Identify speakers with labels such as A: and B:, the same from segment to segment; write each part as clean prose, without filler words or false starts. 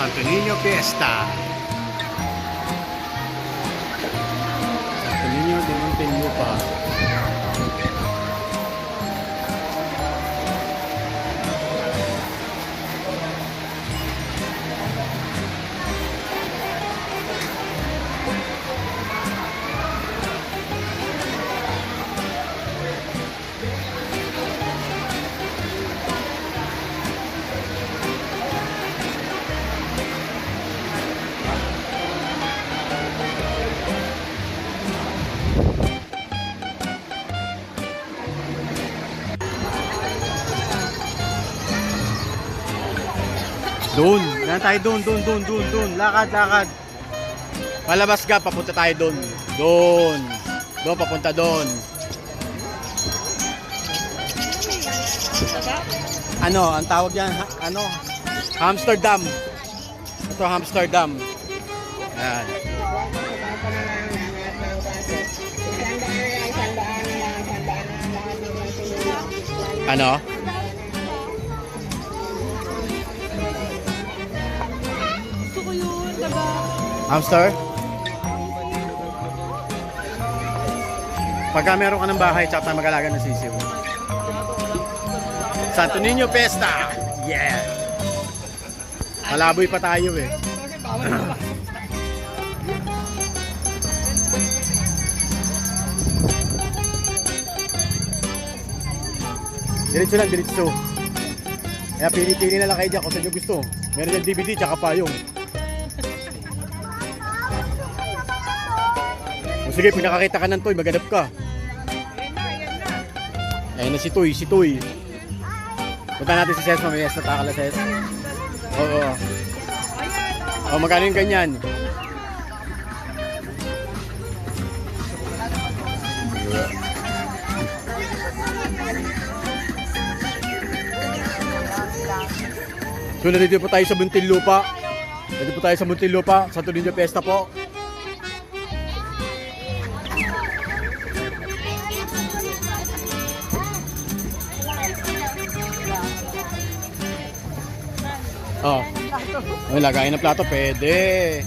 A: Santo Niño Fiesta. Santo Niño de Muntinlupa. Doon. Yan tayo doon. Lakad. Palabas ka, papunta tayo doon. Doon, papunta doon. Ano, ang tawag yan? Ano? Amsterdam. Ito, Amsterdam. Yan. Ano? Hamster? Pagka meron ka ng bahay, tsaka tayo mag-alaga ng sisiw. Santo Niño Fiesta! Yeah! Malaboy pa tayo eh. Diretso lang, diretso. Kaya pili-pili na lang kayo dyan kung saan nyo gusto. Meron dyan DVD tsaka payong. Sige, pag nakakita ka ng Toy, maghanap ka. Ayan na si Toy. Punta natin si Ses, mamaya sa takala Ses. Oo. O, magkano yung ganyan? So, nandito po tayo sa Muntinlupa. Santo Niño Fiesta po. Oh. Ay, lagayin ng plato, pwede.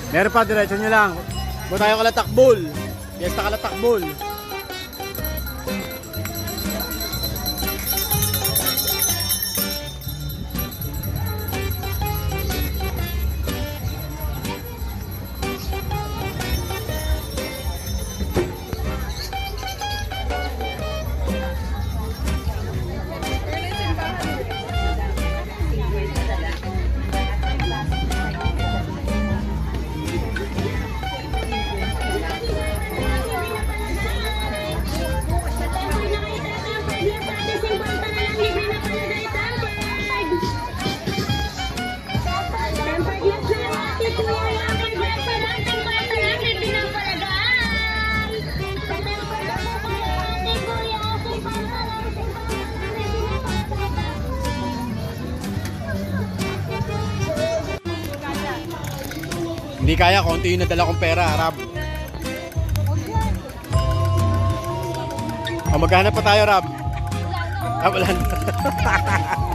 A: Meron pa, diretso nyo lang. Kung tayo Kalatakbol. Fiesta Kalatakbol. Hindi kaya, konti yung nadala kong pera, Rab. Maghanap pa tayo, Rab. Wala na.